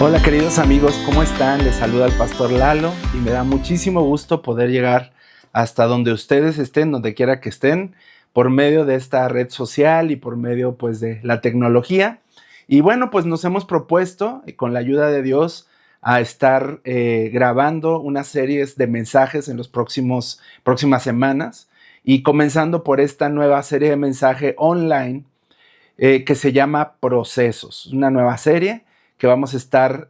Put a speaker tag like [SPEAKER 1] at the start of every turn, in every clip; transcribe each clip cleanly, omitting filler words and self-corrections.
[SPEAKER 1] Hola queridos amigos, ¿cómo están? Les saluda el pastor Lalo y me da muchísimo gusto poder llegar hasta donde ustedes estén, donde quiera que estén, por medio de esta red social y por medio pues de la tecnología. Y bueno, pues nos hemos propuesto, con la ayuda de Dios, a estar grabando unas series de mensajes en las próximas semanas y comenzando por esta nueva serie de mensaje online que se llama Procesos, una nueva serie que vamos a estar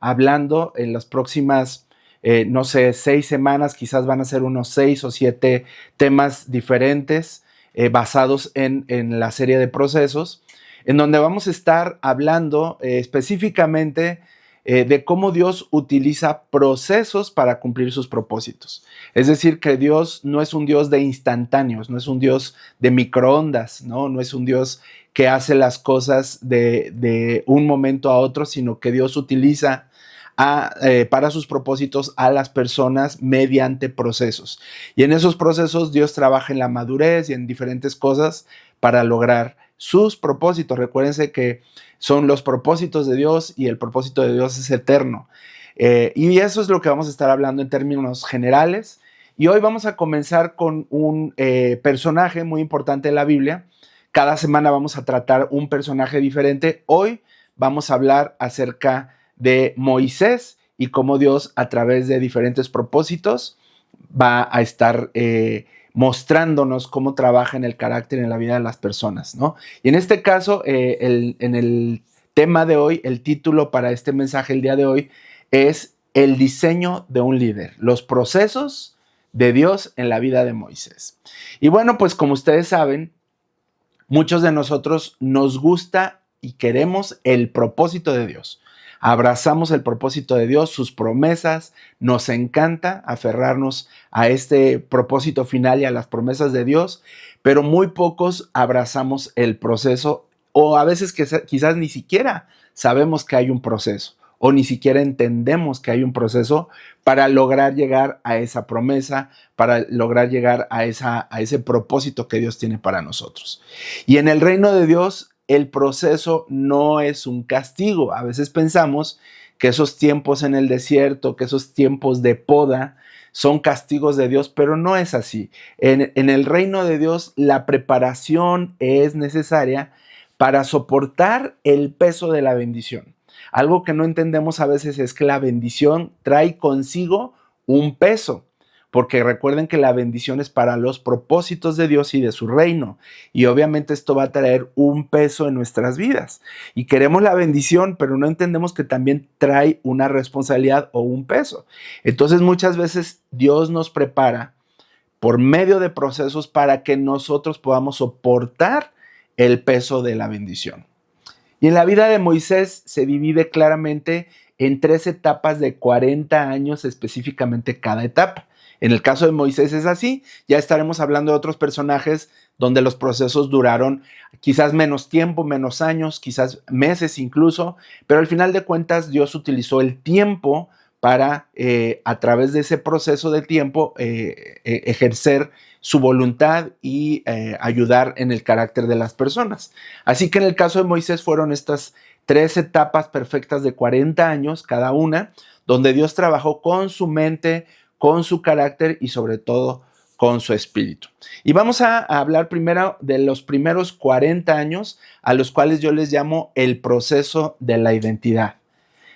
[SPEAKER 1] hablando en las próximas, 6 semanas, quizás van a ser unos 6 o 7 temas diferentes basados en la serie de procesos, en donde vamos a estar hablando específicamente de cómo Dios utiliza procesos para cumplir sus propósitos. Es decir, que Dios no es un Dios de instantáneos, no es un Dios de microondas, no es un Dios que hace las cosas de un momento a otro, sino que Dios utiliza para sus propósitos a las personas mediante procesos. Y en esos procesos Dios trabaja en la madurez y en diferentes cosas para lograr sus propósitos. Recuérdense que son los propósitos de Dios y el propósito de Dios es eterno. Y eso es lo que vamos a estar hablando en términos generales. Y hoy vamos a comenzar con un personaje muy importante de la Biblia. Cada semana vamos a tratar un personaje diferente. Hoy vamos a hablar acerca de Moisés y cómo Dios, a través de diferentes propósitos, va a estar mostrándonos cómo trabaja en el carácter y en la vida de las personas, ¿no? Y en este caso, en el tema de hoy, el título para este mensaje el día de hoy es el diseño de un líder, los procesos de Dios en la vida de Moisés. Y bueno, pues como ustedes saben, muchos de nosotros nos gusta y queremos el propósito de Dios. Abrazamos el propósito de Dios, sus promesas, nos encanta aferrarnos a este propósito final y a las promesas de Dios, pero muy pocos abrazamos el proceso o a veces quizás ni siquiera sabemos que hay un proceso o ni siquiera entendemos que hay un proceso para lograr llegar a esa promesa, para lograr llegar a ese propósito que Dios tiene para nosotros. Y en el reino de Dios, el proceso no es un castigo. A veces pensamos que esos tiempos en el desierto, que esos tiempos de poda son castigos de Dios, pero no es así. En el reino de Dios, la preparación es necesaria para soportar el peso de la bendición. Algo que no entendemos a veces es que la bendición trae consigo un peso, porque recuerden que la bendición es para los propósitos de Dios y de su reino, y obviamente esto va a traer un peso en nuestras vidas, y queremos la bendición, pero no entendemos que también trae una responsabilidad o un peso. Entonces muchas veces Dios nos prepara por medio de procesos para que nosotros podamos soportar el peso de la bendición. Y en la vida de Moisés se divide claramente en 3 etapas de 40 años específicamente cada etapa. En el caso de Moisés es así. Ya estaremos hablando de otros personajes donde los procesos duraron quizás menos tiempo, menos años, quizás meses incluso, pero al final de cuentas Dios utilizó el tiempo para, a través de ese proceso de tiempo, ejercer su voluntad y ayudar en el carácter de las personas. Así que en el caso de Moisés fueron estas 3 etapas perfectas de 40 años cada una, donde Dios trabajó con su mente, con su carácter y sobre todo con su espíritu. Y vamos a hablar primero de los primeros 40 años, a los cuales yo les llamo el proceso de la identidad.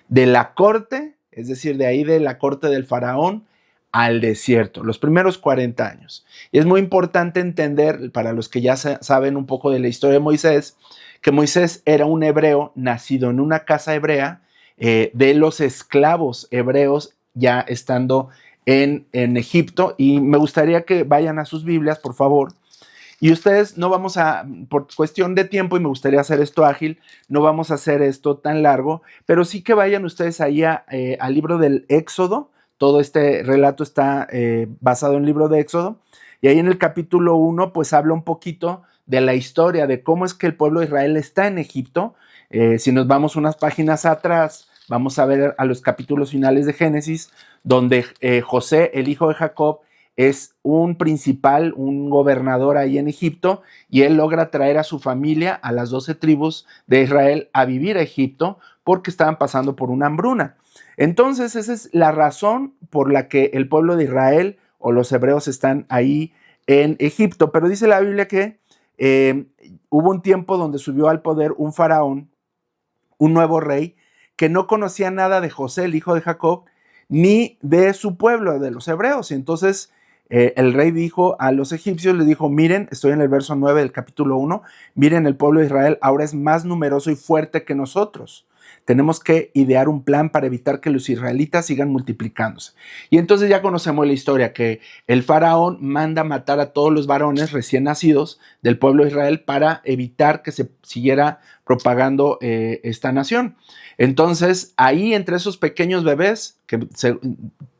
[SPEAKER 1] De la corte, es decir, de ahí de la corte del faraón al desierto, los primeros 40 años. Y es muy importante entender, para los que ya saben un poco de la historia de Moisés, que Moisés era un hebreo nacido en una casa hebrea, de los esclavos hebreos ya estando en Egipto. Y me gustaría que vayan a sus Biblias, por favor. Y ustedes no vamos a, por cuestión de tiempo, y me gustaría hacer esto ágil, no vamos a hacer esto tan largo, pero sí que vayan ustedes ahí al libro del Éxodo. Todo este relato está basado en el libro de Éxodo. Y ahí en el capítulo 1, pues habla un poquito de la historia, de cómo es que el pueblo de Israel está en Egipto. Si nos vamos unas páginas atrás, vamos a ver a los capítulos finales de Génesis, donde José, el hijo de Jacob, es un principal, un gobernador ahí en Egipto, y él logra traer a su familia, a las 12 tribus de Israel, a vivir a Egipto porque estaban pasando por una hambruna. Entonces, esa es la razón por la que el pueblo de Israel o los hebreos están ahí en Egipto. Pero dice la Biblia que hubo un tiempo donde subió al poder un faraón, un nuevo rey, que no conocía nada de José, el hijo de Jacob, ni de su pueblo, de los hebreos. Y entonces el rey dijo a los egipcios, le dijo, miren, estoy en el verso 9 del capítulo 1, miren, el pueblo de Israel ahora es más numeroso y fuerte que nosotros. Tenemos que idear un plan para evitar que los israelitas sigan multiplicándose. Y entonces ya conocemos la historia, que el faraón manda matar a todos los varones recién nacidos del pueblo de Israel para evitar que se siguiera propagando esta nación. Entonces, ahí entre esos pequeños bebés, que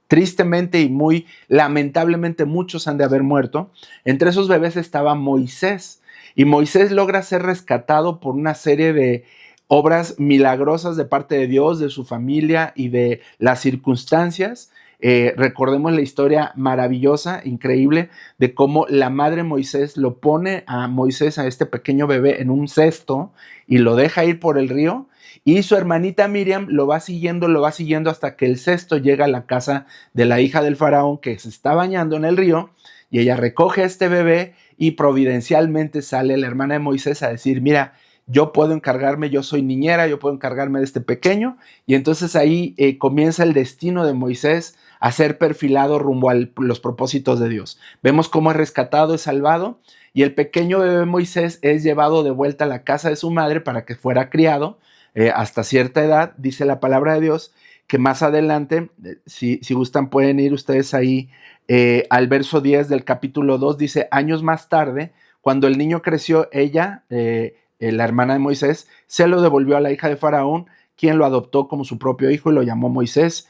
[SPEAKER 1] tristemente y muy lamentablemente muchos han de haber muerto, entre esos bebés estaba Moisés. Y Moisés logra ser rescatado por una serie de obras milagrosas de parte de Dios, de su familia y de las circunstancias. Recordemos la historia maravillosa, increíble, de cómo la madre Moisés lo pone a Moisés, a este pequeño bebé, en un cesto y lo deja ir por el río, y su hermanita Miriam lo va siguiendo hasta que el cesto llega a la casa de la hija del faraón que se está bañando en el río, y ella recoge a este bebé y providencialmente sale la hermana de Moisés a decir, mira, yo puedo encargarme, yo soy niñera, yo puedo encargarme de este pequeño. Y entonces ahí comienza el destino de Moisés a ser perfilado rumbo a los propósitos de Dios. Vemos cómo es rescatado, es salvado, y el pequeño bebé Moisés es llevado de vuelta a la casa de su madre para que fuera criado hasta cierta edad. Dice la palabra de Dios que más adelante, si gustan pueden ir ustedes ahí al verso 10 del capítulo 2, dice, años más tarde, cuando el niño creció, ella, la hermana de Moisés, se lo devolvió a la hija de Faraón, quien lo adoptó como su propio hijo y lo llamó Moisés,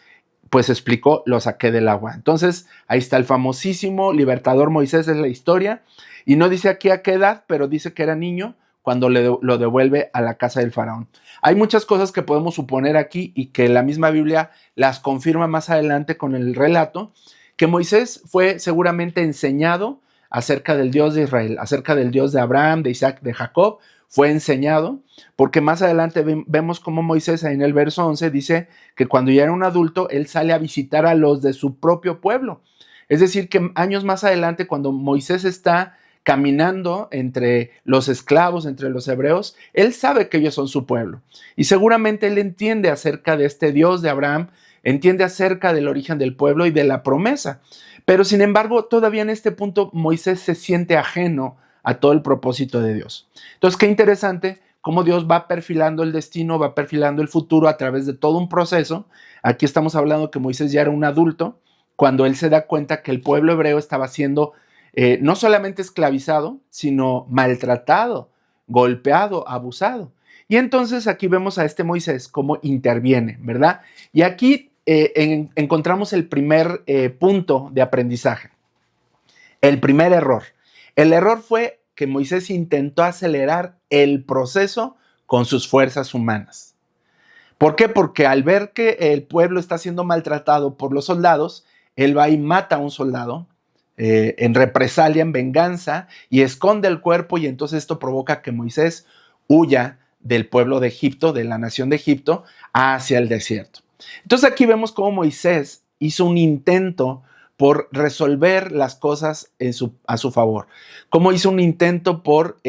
[SPEAKER 1] pues explicó, lo saqué del agua. Entonces, ahí está el famosísimo libertador Moisés, es la historia, y no dice aquí a qué edad, pero dice que era niño cuando lo devuelve a la casa del faraón. Hay muchas cosas que podemos suponer aquí y que la misma Biblia las confirma más adelante con el relato, que Moisés fue seguramente enseñado acerca del Dios de Israel, acerca del Dios de Abraham, de Isaac, de Jacob, fue enseñado, porque más adelante vemos cómo Moisés en el verso 11 dice que cuando ya era un adulto, él sale a visitar a los de su propio pueblo. Es decir, que años más adelante, cuando Moisés está caminando entre los esclavos, entre los hebreos, él sabe que ellos son su pueblo. Y seguramente él entiende acerca de este Dios de Abraham, entiende acerca del origen del pueblo y de la promesa. Pero sin embargo, todavía en este punto Moisés se siente ajeno a todo el propósito de Dios. Entonces, qué interesante cómo Dios va perfilando el destino, va perfilando el futuro a través de todo un proceso. Aquí estamos hablando que Moisés ya era un adulto cuando él se da cuenta que el pueblo hebreo estaba siendo no solamente esclavizado, sino maltratado, golpeado, abusado. Y entonces aquí vemos a este Moisés cómo interviene, ¿verdad? Y aquí encontramos el primer punto de aprendizaje, el primer error. El error fue que Moisés intentó acelerar el proceso con sus fuerzas humanas. ¿Por qué? Porque al ver que el pueblo está siendo maltratado por los soldados, él va y mata a un soldado en represalia, en venganza, y esconde el cuerpo, y entonces esto provoca que Moisés huya del pueblo de Egipto, de la nación de Egipto, hacia el desierto. Entonces aquí vemos cómo Moisés hizo un intento por resolver las cosas a su favor, cómo hizo un intento por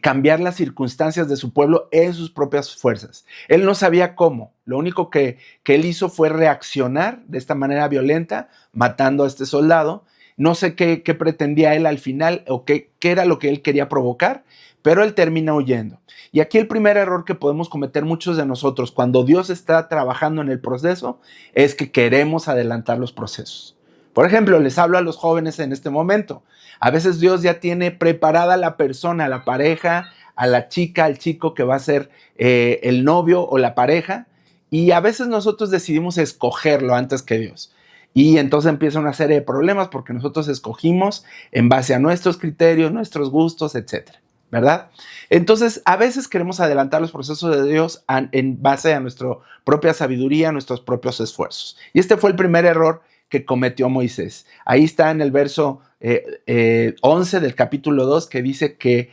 [SPEAKER 1] cambiar las circunstancias de su pueblo en sus propias fuerzas. Él no sabía cómo, lo único que él hizo fue reaccionar de esta manera violenta, matando a este soldado. No sé qué pretendía él al final o qué era lo que él quería provocar, pero él termina huyendo. Y aquí el primer error que podemos cometer muchos de nosotros cuando Dios está trabajando en el proceso es que queremos adelantar los procesos. Por ejemplo, les hablo a los jóvenes en este momento. A veces Dios ya tiene preparada a la persona, a la pareja, a la chica, al chico que va a ser el novio o la pareja, y a veces nosotros decidimos escogerlo antes que Dios. Y entonces empieza una serie de problemas porque nosotros escogimos en base a nuestros criterios, nuestros gustos, etcétera, ¿verdad? Entonces, a veces queremos adelantar los procesos de Dios en base a nuestra propia sabiduría, nuestros propios esfuerzos. Y este fue el primer error que cometió Moisés. Ahí está en el verso 11 del capítulo 2, que dice que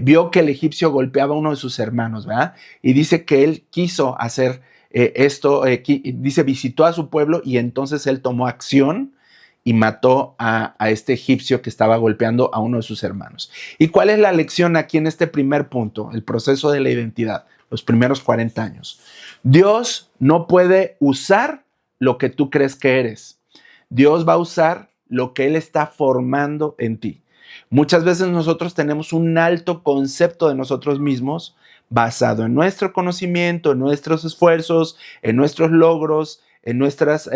[SPEAKER 1] vio que el egipcio golpeaba a uno de sus hermanos, ¿verdad? Y dice que él quiso hacer esto, dice, visitó a su pueblo y entonces él tomó acción y mató a este egipcio que estaba golpeando a uno de sus hermanos. ¿Y cuál es la lección aquí en este primer punto? El proceso de la identidad, los primeros 40 años. Dios no puede usar lo que tú crees que eres. Dios va a usar lo que Él está formando en ti. Muchas veces nosotros tenemos un alto concepto de nosotros mismos basado en nuestro conocimiento, en nuestros esfuerzos, en nuestros logros, en nuestros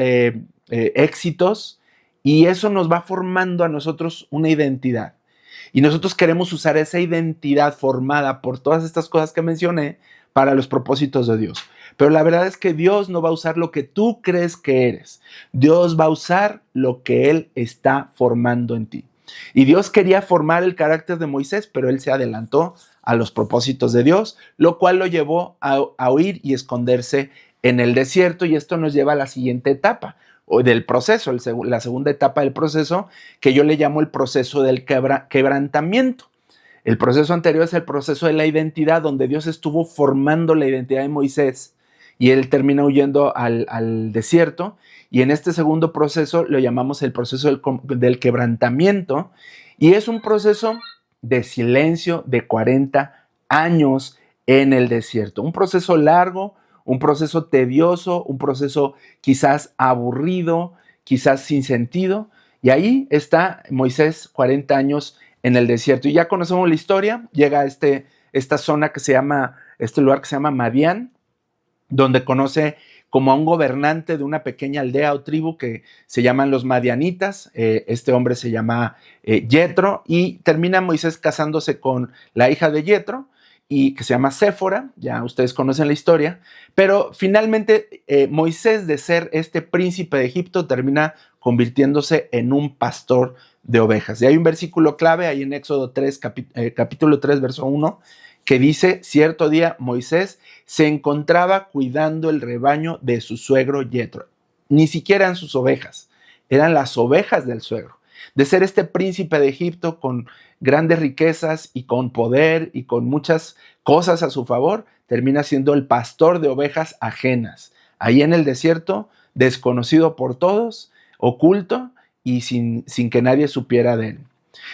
[SPEAKER 1] éxitos, y eso nos va formando a nosotros una identidad. Y nosotros queremos usar esa identidad formada por todas estas cosas que mencioné para los propósitos de Dios. Pero la verdad es que Dios no va a usar lo que tú crees que eres. Dios va a usar lo que Él está formando en ti. Y Dios quería formar el carácter de Moisés, pero Él se adelantó a los propósitos de Dios, lo cual lo llevó a huir y esconderse en el desierto. Y esto nos lleva a la siguiente etapa del proceso, la segunda etapa del proceso, que yo le llamo el proceso del quebrantamiento. El proceso anterior es el proceso de la identidad, donde Dios estuvo formando la identidad de Moisés y él termina huyendo al desierto. Y en este segundo proceso lo llamamos el proceso del quebrantamiento, y es un proceso de silencio de 40 años en el desierto. Un proceso largo, un proceso tedioso, un proceso quizás aburrido, quizás sin sentido. Y ahí está Moisés 40 años en el desierto. Y ya conocemos la historia. Llega a esta zona que se llama, este lugar que se llama Madián, donde conoce como a un gobernante de una pequeña aldea o tribu que se llaman los madianitas. Este hombre se llama Yetro, y termina Moisés casándose con la hija de Yetro, y que se llama Séfora. Ya ustedes conocen la historia, pero finalmente Moisés, de ser este príncipe de Egipto, termina convirtiéndose en un pastor de ovejas. Y hay un versículo clave ahí en Éxodo 3, capítulo 3, verso 1, que dice: cierto día Moisés se encontraba cuidando el rebaño de su suegro Yetro. Ni siquiera eran sus ovejas, eran las ovejas del suegro. De ser este príncipe de Egipto con grandes riquezas y con poder y con muchas cosas a su favor, termina siendo el pastor de ovejas ajenas, ahí en el desierto, desconocido por todos, oculto y sin que nadie supiera de él.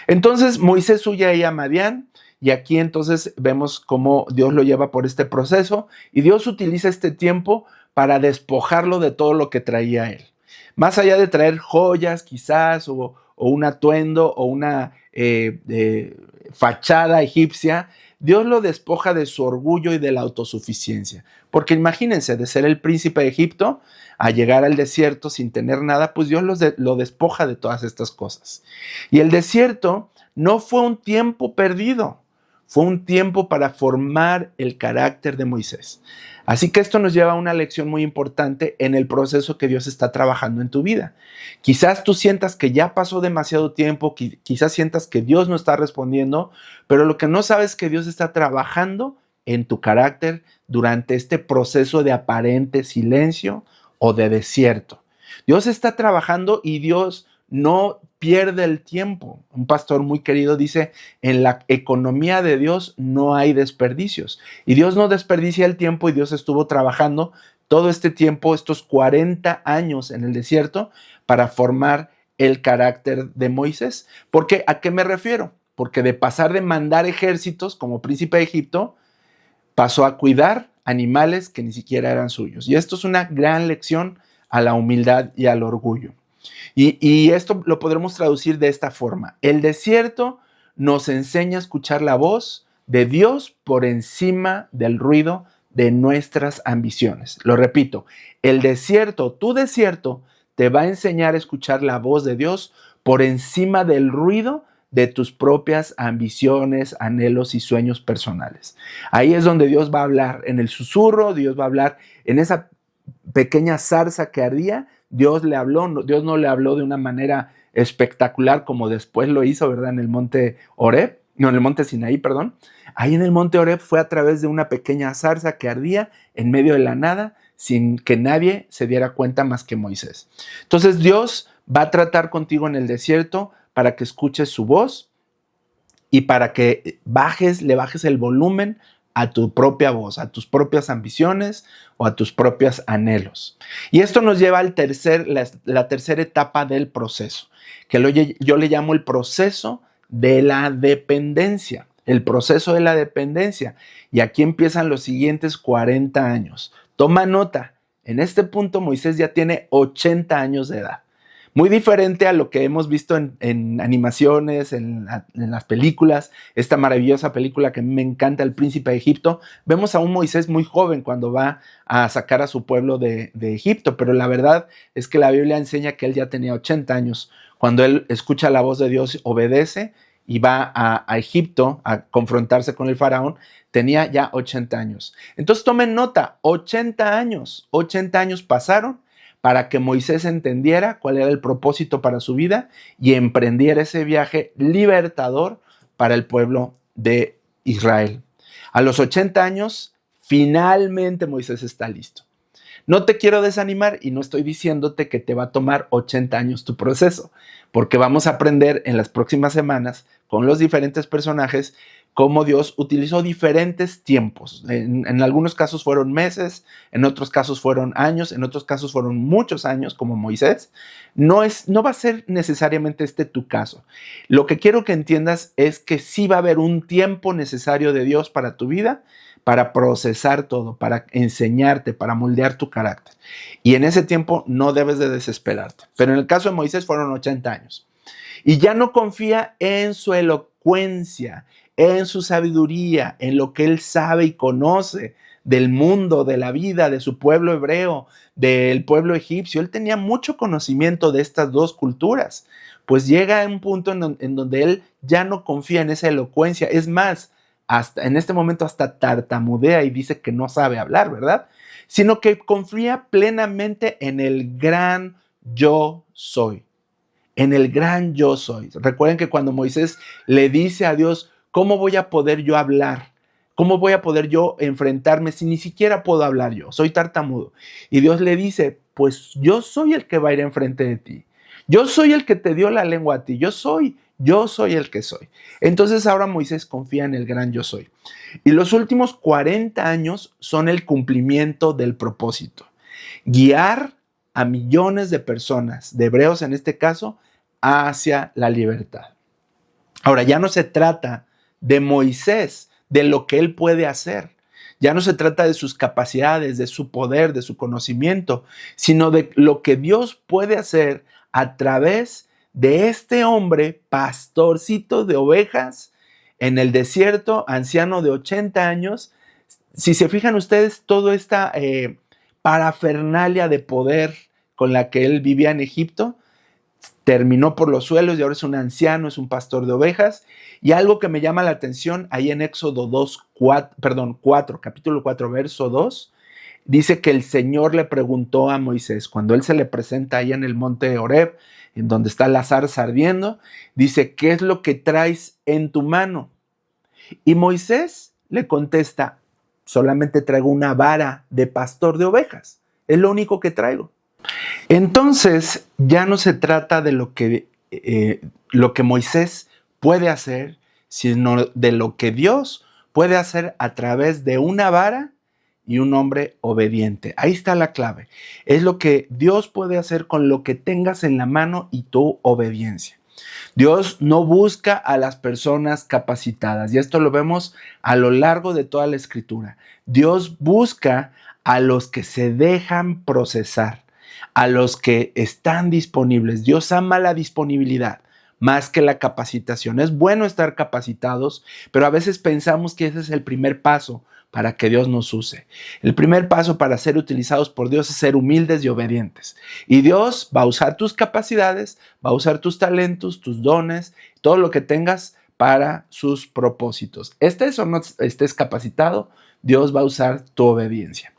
[SPEAKER 1] Entonces Moisés huye ahí a Madián, y aquí entonces vemos cómo Dios lo lleva por este proceso, y Dios utiliza este tiempo para despojarlo de todo lo que traía él. Más allá de traer joyas quizás, o un atuendo, o una fachada egipcia, Dios lo despoja de su orgullo y de la autosuficiencia. Porque imagínense, de ser el príncipe de Egipto a llegar al desierto sin tener nada, pues Dios lo despoja de todas estas cosas. Y el desierto no fue un tiempo perdido, fue un tiempo para formar el carácter de Moisés. Así que esto nos lleva a una lección muy importante en el proceso que Dios está trabajando en tu vida. Quizás tú sientas que ya pasó demasiado tiempo, quizás sientas que Dios no está respondiendo, pero lo que no sabes es que Dios está trabajando en tu carácter durante este proceso de aparente silencio o de desierto. Dios está trabajando y Dios no pierde el tiempo. Un pastor muy querido dice: en la economía de Dios no hay desperdicios. Y Dios no desperdicia el tiempo, y Dios estuvo trabajando todo este tiempo, estos 40 años en el desierto, para formar el carácter de Moisés. ¿Por qué? ¿A qué me refiero? Porque de pasar de mandar ejércitos como príncipe de Egipto, pasó a cuidar animales que ni siquiera eran suyos. Y esto es una gran lección a la humildad y al orgullo. Y esto lo podremos traducir de esta forma: el desierto nos enseña a escuchar la voz de Dios por encima del ruido de nuestras ambiciones. Lo repito, el desierto, tu desierto, te va a enseñar a escuchar la voz de Dios por encima del ruido de tus propias ambiciones, anhelos y sueños personales. Ahí es donde Dios va a hablar, en el susurro. Dios va a hablar en esa pequeña zarza que ardía. Dios le habló. Dios no le habló de una manera espectacular como después lo hizo, ¿verdad? En el monte Horeb, no, en el monte Sinaí, perdón. Ahí en el monte Horeb fue a través de una pequeña zarza que ardía en medio de la nada sin que nadie se diera cuenta más que Moisés. Entonces Dios va a tratar contigo en el desierto para que escuches su voz y para que le bajes el volumen a tu propia voz, a tus propias ambiciones o a tus propios anhelos. Y esto nos lleva al la tercera etapa del proceso, que yo le llamo el proceso de la dependencia. El proceso de la dependencia. Y aquí empiezan los siguientes 40 años. Toma nota, en este punto Moisés ya tiene 80 años de edad. Muy diferente a lo que hemos visto en animaciones, en las películas, esta maravillosa película que a mí me encanta, El Príncipe de Egipto. Vemos a un Moisés muy joven cuando va a sacar a su pueblo de Egipto, pero la verdad es que la Biblia enseña que él ya tenía 80 años. Cuando él escucha la voz de Dios, obedece y va a Egipto a confrontarse con el faraón, tenía ya 80 años. Entonces tomen nota, 80 años pasaron para que Moisés entendiera cuál era el propósito para su vida y emprendiera ese viaje libertador para el pueblo de Israel. A los 80 años, finalmente Moisés está listo. No te quiero desanimar y no estoy diciéndote que te va a tomar 80 años tu proceso, porque vamos a aprender en las próximas semanas con los diferentes personajes cómo Dios utilizó diferentes tiempos. En algunos casos fueron meses, en otros casos fueron años, en otros casos fueron muchos años, como Moisés. No va a ser necesariamente este tu caso. Lo que quiero que entiendas es que sí va a haber un tiempo necesario de Dios para tu vida, para procesar todo, para enseñarte, para moldear tu carácter. Y en ese tiempo no debes de desesperarte. Pero en el caso de Moisés fueron 80 años. Y ya no confía en su elocuencia, en su sabiduría, en lo que él sabe y conoce del mundo, de la vida, de su pueblo hebreo, del pueblo egipcio. Él tenía mucho conocimiento de estas dos culturas. Pues llega a un punto en donde él ya no confía en esa elocuencia. Es más, hasta en este momento hasta tartamudea y dice que no sabe hablar, ¿verdad? Sino que confía plenamente en el gran yo soy. En el gran yo soy. Recuerden que cuando Moisés le dice a Dios, ¿cómo voy a poder yo hablar? ¿Cómo voy a poder yo enfrentarme si ni siquiera puedo hablar yo? Soy tartamudo. Y Dios le dice, pues yo soy el que va a ir enfrente de ti. Yo soy el que te dio la lengua a ti. Yo soy el que soy. Entonces ahora Moisés confía en el gran yo soy. Y los últimos 40 años son el cumplimiento del propósito. Guiar a millones de personas, de hebreos en este caso, hacia la libertad. Ahora, ya no se trata de Moisés, de lo que él puede hacer. Ya no se trata de sus capacidades, de su poder, de su conocimiento, sino de lo que Dios puede hacer a través de este hombre, pastorcito de ovejas, en el desierto, anciano de 80 años. Si se fijan ustedes, toda esta parafernalia de poder con la que él vivía en Egipto, terminó por los suelos y ahora es un anciano, es un pastor de ovejas. Y algo que me llama la atención, ahí en Éxodo 4, capítulo 4, verso 2, dice que el Señor le preguntó a Moisés, cuando él se le presenta ahí en el monte Horeb, en donde está la zarza ardiendo, dice, ¿qué es lo que traes en tu mano? Y Moisés le contesta, solamente traigo una vara de pastor de ovejas, es lo único que traigo. Entonces ya no se trata de lo que Moisés puede hacer, sino de lo que Dios puede hacer a través de una vara y un hombre obediente. Ahí está la clave. Es lo que Dios puede hacer con lo que tengas en la mano y tu obediencia. Dios no busca a las personas capacitadas, y esto lo vemos a lo largo de toda la Escritura. Dios busca a los que se dejan procesar, a los que están disponibles. Dios ama la disponibilidad más que la capacitación. Es bueno estar capacitados, pero a veces pensamos que ese es el primer paso para que Dios nos use. El primer paso para ser utilizados por Dios es ser humildes y obedientes. Y Dios va a usar tus capacidades, va a usar tus talentos, tus dones, todo lo que tengas para sus propósitos. Estés o no estés capacitado, Dios va a usar tu obediencia.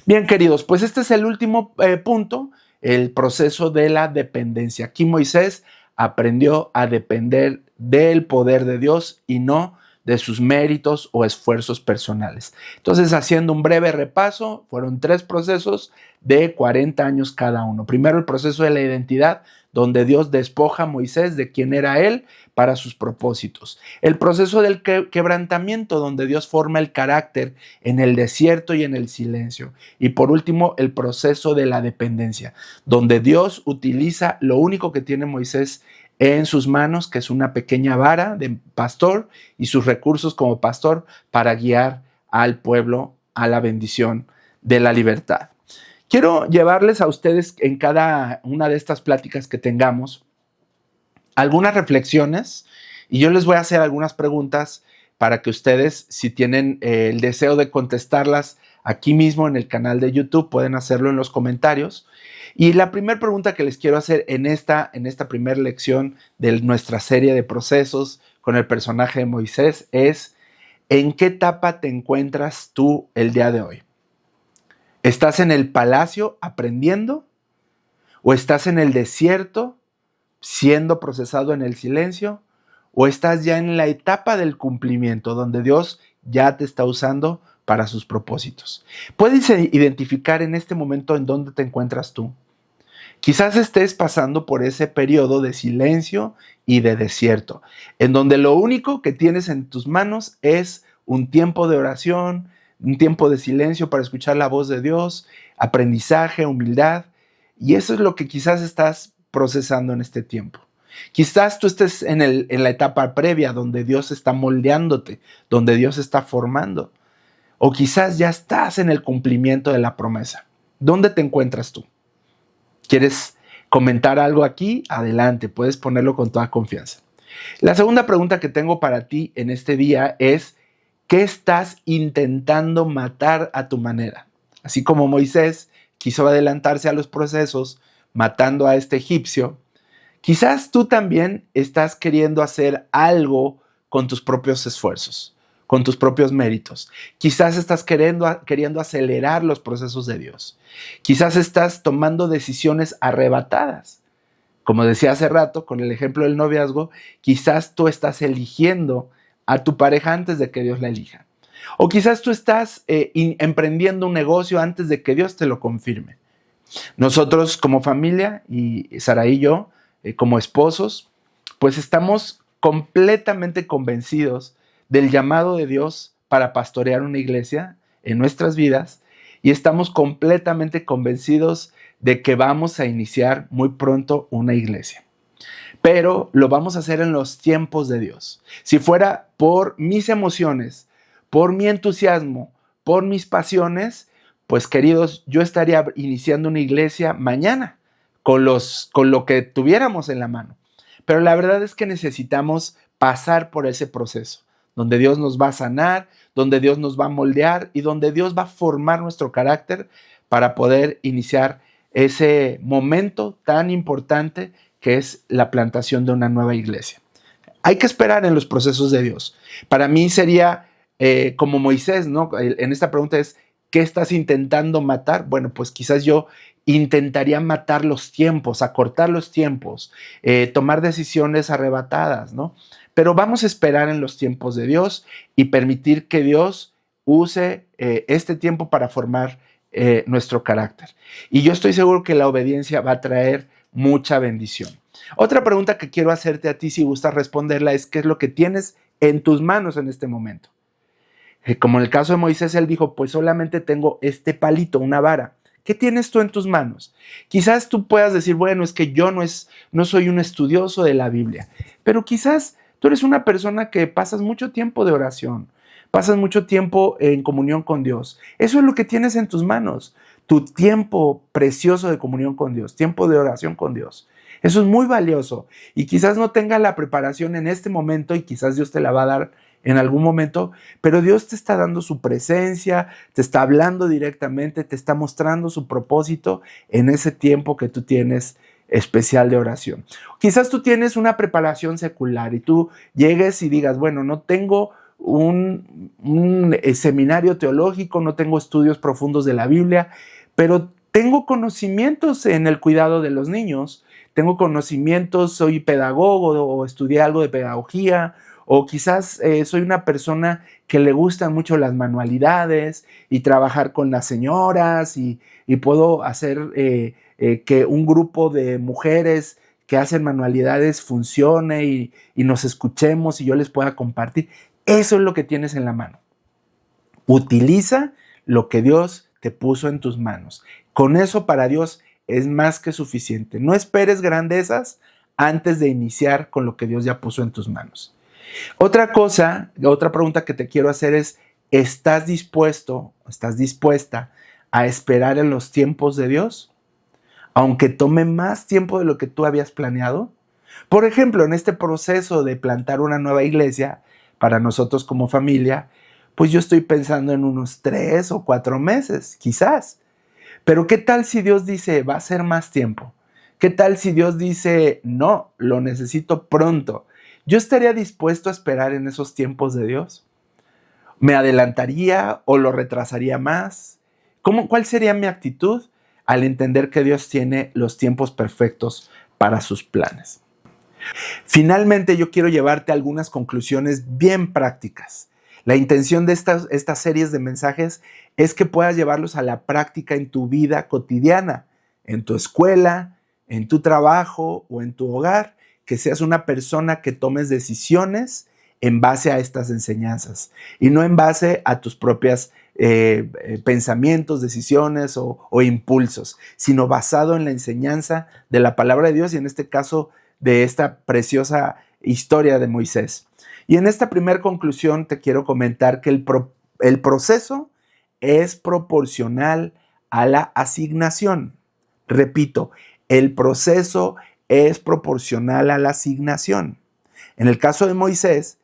[SPEAKER 1] Bien, queridos, pues este es el último punto, el proceso de la dependencia. Aquí Moisés aprendió a depender del poder de Dios y no de sus méritos o esfuerzos personales. Entonces, haciendo un breve repaso, fueron 3 procesos de 40 años cada uno. Primero, el proceso de la identidad, donde Dios despoja a Moisés de quién era él para sus propósitos. El proceso del quebrantamiento, donde Dios forma el carácter en el desierto y en el silencio. Y por último, el proceso de la dependencia, donde Dios utiliza lo único que tiene Moisés en sus manos, que es una pequeña vara de pastor, y sus recursos como pastor para guiar al pueblo a la bendición de la libertad. Quiero llevarles a ustedes en cada una de estas pláticas que tengamos algunas reflexiones, y yo les voy a hacer algunas preguntas para que ustedes, si tienen el deseo de contestarlas aquí mismo en el canal de YouTube, pueden hacerlo en los comentarios. Y la primera pregunta que les quiero hacer en esta primera lección de nuestra serie de procesos con el personaje de Moisés es: ¿en qué etapa te encuentras tú el día de hoy? ¿Estás en el palacio aprendiendo? ¿O estás en el desierto siendo procesado en el silencio? ¿O estás ya en la etapa del cumplimiento donde Dios ya te está usando para sus propósitos? ¿Puedes identificar en este momento en dónde te encuentras tú? Quizás estés pasando por ese periodo de silencio y de desierto, en donde lo único que tienes en tus manos es un tiempo de oración, un tiempo de silencio para escuchar la voz de Dios, aprendizaje, humildad, y eso es lo que quizás estás procesando en este tiempo. Quizás tú estés en la etapa previa donde Dios está moldeándote, donde Dios está formando, o quizás ya estás en el cumplimiento de la promesa. ¿Dónde te encuentras tú? ¿Quieres comentar algo aquí? Adelante, puedes ponerlo con toda confianza. La segunda pregunta que tengo para ti en este día es: ¿qué estás intentando matar a tu manera? Así como Moisés quiso adelantarse a los procesos matando a este egipcio, quizás tú también estás queriendo hacer algo con tus propios esfuerzos, con tus propios méritos. Quizás estás queriendo acelerar los procesos de Dios. Quizás estás tomando decisiones arrebatadas. Como decía hace rato, con el ejemplo del noviazgo, quizás tú estás eligiendo a tu pareja antes de que Dios la elija. O quizás tú estás emprendiendo un negocio antes de que Dios te lo confirme. Nosotros como familia, y Sara y yo, como esposos, pues estamos completamente convencidos del llamado de Dios para pastorear una iglesia en nuestras vidas, y estamos completamente convencidos de que vamos a iniciar muy pronto una iglesia. Pero lo vamos a hacer en los tiempos de Dios. Si fuera por mis emociones, por mi entusiasmo, por mis pasiones, pues queridos, yo estaría iniciando una iglesia mañana con lo que tuviéramos en la mano. Pero la verdad es que necesitamos pasar por ese proceso, donde Dios nos va a sanar, donde Dios nos va a moldear y donde Dios va a formar nuestro carácter para poder iniciar ese momento tan importante que es la plantación de una nueva iglesia. Hay que esperar en los procesos de Dios. Para mí sería como Moisés, ¿no? En esta pregunta es: ¿qué estás intentando matar? Bueno, pues quizás yo intentaría matar los tiempos, acortar los tiempos, tomar decisiones arrebatadas, ¿no? Pero vamos a esperar en los tiempos de Dios y permitir que Dios use este tiempo para formar nuestro carácter. Y yo estoy seguro que la obediencia va a traer mucha bendición. Otra pregunta que quiero hacerte a ti, si gustas responderla, es: ¿qué es lo que tienes en tus manos en este momento? Como en el caso de Moisés, él dijo: pues solamente tengo este palito, una vara. ¿Qué tienes tú en tus manos? Quizás tú puedas decir: bueno, es que yo no soy un estudioso de la Biblia, pero quizás tú eres una persona que pasas mucho tiempo de oración, pasas mucho tiempo en comunión con Dios. Eso es lo que tienes en tus manos, tu tiempo precioso de comunión con Dios, tiempo de oración con Dios. Eso es muy valioso y quizás no tengas la preparación en este momento y quizás Dios te la va a dar en algún momento, pero Dios te está dando su presencia, te está hablando directamente, te está mostrando su propósito en ese tiempo que tú tienes especial de oración. Quizás tú tienes una preparación secular y tú llegues y digas: bueno, no tengo un seminario teológico, no tengo estudios profundos de la Biblia, pero tengo conocimientos en el cuidado de los niños, tengo conocimientos, soy pedagogo o estudié algo de pedagogía, O quizás soy una persona que le gustan mucho las manualidades y trabajar con las señoras y puedo hacer que un grupo de mujeres que hacen manualidades funcione y nos escuchemos y yo les pueda compartir. Eso es lo que tienes en la mano. Utiliza lo que Dios te puso en tus manos. Con eso para Dios es más que suficiente. No esperes grandezas antes de iniciar con lo que Dios ya puso en tus manos. Otra pregunta que te quiero hacer es, ¿estás dispuesto, estás dispuesta a esperar en los tiempos de Dios? Aunque tome más tiempo de lo que tú habías planeado. Por ejemplo, en este proceso de plantar una nueva iglesia, para nosotros como familia, pues yo estoy pensando en unos 3 o 4 meses, quizás. Pero ¿qué tal si Dios dice, va a ser más tiempo? ¿Qué tal si Dios dice, no, lo necesito pronto? ¿Yo estaría dispuesto a esperar en esos tiempos de Dios? ¿Me adelantaría o lo retrasaría más? ¿Cuál sería mi actitud al entender que Dios tiene los tiempos perfectos para sus planes? Finalmente, yo quiero llevarte a algunas conclusiones bien prácticas. La intención de estas series de mensajes es que puedas llevarlos a la práctica en tu vida cotidiana, en tu escuela, en tu trabajo o en tu hogar, que seas una persona que tomes decisiones en base a estas enseñanzas y no en base a tus propias pensamientos, decisiones o impulsos, sino basado en la enseñanza de la palabra de Dios y en este caso de esta preciosa historia de Moisés. Y en esta primera conclusión te quiero comentar que el proceso es proporcional a la asignación. Repito, el proceso es proporcional a la asignación. En el caso de Moisés,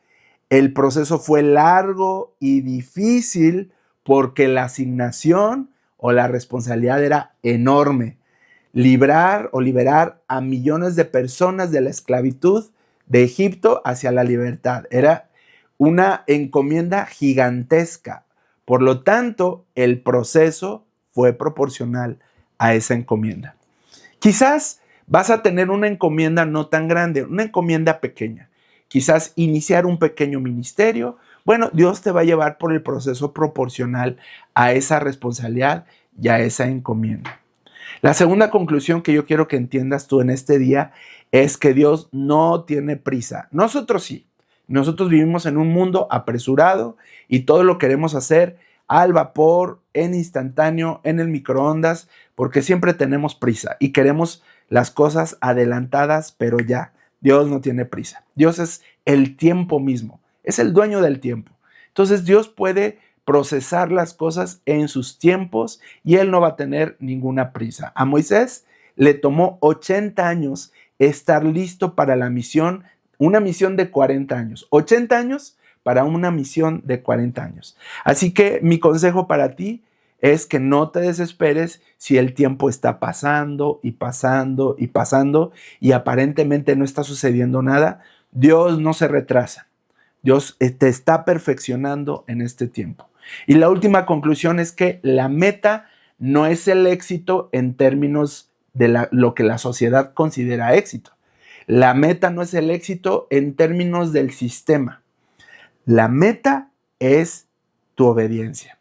[SPEAKER 1] el proceso fue largo y difícil porque la asignación o la responsabilidad era enorme. Librar o liberar a millones de personas de la esclavitud de Egipto hacia la libertad. Era una encomienda gigantesca. Por lo tanto, el proceso fue proporcional a esa encomienda. Quizás vas a tener una encomienda no tan grande, una encomienda pequeña. Quizás iniciar un pequeño ministerio. Bueno, Dios te va a llevar por el proceso proporcional a esa responsabilidad y a esa encomienda. La segunda conclusión que yo quiero que entiendas tú en este día es que Dios no tiene prisa. Nosotros sí. Nosotros vivimos en un mundo apresurado y todo lo queremos hacer al vapor, en instantáneo, en el microondas, porque siempre tenemos prisa y queremos las cosas adelantadas, pero ya. Dios no tiene prisa. Dios es el tiempo mismo. Es el dueño del tiempo. Entonces Dios puede procesar las cosas en sus tiempos y Él no va a tener ninguna prisa. A Moisés le tomó 80 años estar listo para la misión, una misión de 40 años. 80 años para una misión de 40 años. Así que mi consejo para ti es que no te desesperes si el tiempo está pasando y pasando y pasando y aparentemente no está sucediendo nada. Dios no se retrasa. Dios te está perfeccionando en este tiempo. Y la última conclusión es que la meta no es el éxito en términos de lo que la sociedad considera éxito. La meta no es el éxito en términos del sistema. La meta es tu obediencia.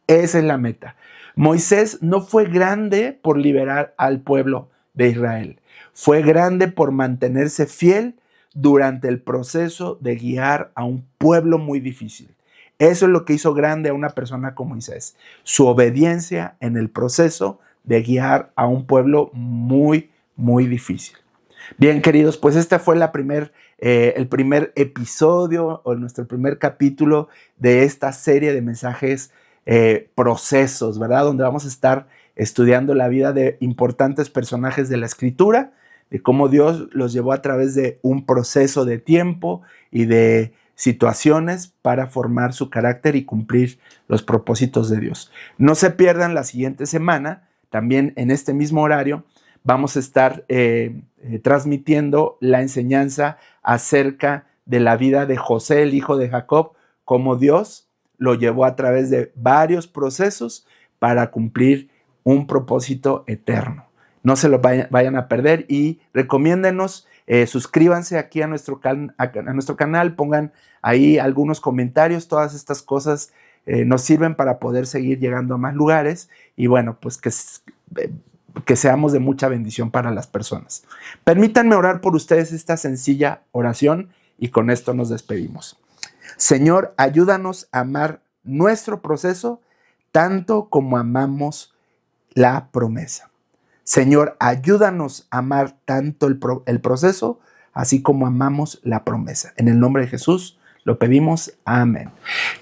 [SPEAKER 1] Esa es la meta. Moisés no fue grande por liberar al pueblo de Israel. Fue grande por mantenerse fiel durante el proceso de guiar a un pueblo muy difícil. Eso es lo que hizo grande a una persona como Moisés. Su obediencia en el proceso de guiar a un pueblo muy, muy difícil. Bien, queridos, pues este fue el primer episodio o nuestro primer capítulo de esta serie de mensajes procesos, ¿verdad? Donde vamos a estar estudiando la vida de importantes personajes de la Escritura, de cómo Dios los llevó a través de un proceso de tiempo y de situaciones para formar su carácter y cumplir los propósitos de Dios. No se pierdan la siguiente semana, también en este mismo horario, vamos a estar transmitiendo la enseñanza acerca de la vida de José, el hijo de Jacob, cómo Dios lo llevó a través de varios procesos para cumplir un propósito eterno. No se lo vayan a perder y recomiéndenos Suscríbanse aquí a nuestro canal, pongan ahí algunos comentarios, todas estas cosas nos sirven para poder seguir llegando a más lugares y bueno, pues que seamos de mucha bendición para las personas. Permítanme orar por ustedes esta sencilla oración y con esto nos despedimos. Señor, ayúdanos a amar nuestro proceso tanto como amamos la promesa. Señor, ayúdanos a amar tanto el proceso así como amamos la promesa. En el nombre de Jesús lo pedimos. Amén.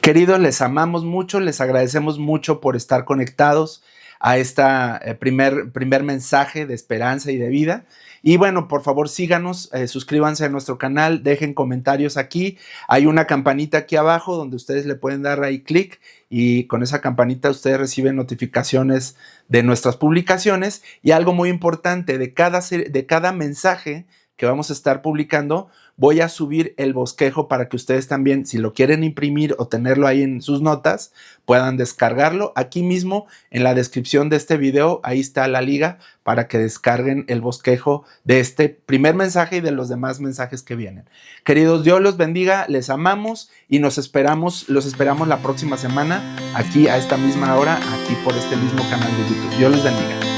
[SPEAKER 1] Queridos, les amamos mucho, les agradecemos mucho por estar conectados a esta primer mensaje de esperanza y de vida. Y bueno, por favor síganos, suscríbanse a nuestro canal, dejen comentarios aquí. Hay una campanita aquí abajo donde ustedes le pueden dar ahí clic y con esa campanita ustedes reciben notificaciones de nuestras publicaciones. Y algo muy importante, de cada mensaje que vamos a estar publicando, voy a subir el bosquejo para que ustedes también, si lo quieren imprimir o tenerlo ahí en sus notas, puedan descargarlo. Aquí mismo en la descripción de este video, ahí está la liga para que descarguen el bosquejo de este primer mensaje y de los demás mensajes que vienen. Queridos, Dios los bendiga, les amamos y los esperamos la próxima semana aquí a esta misma hora, aquí por este mismo canal de YouTube. Dios los bendiga.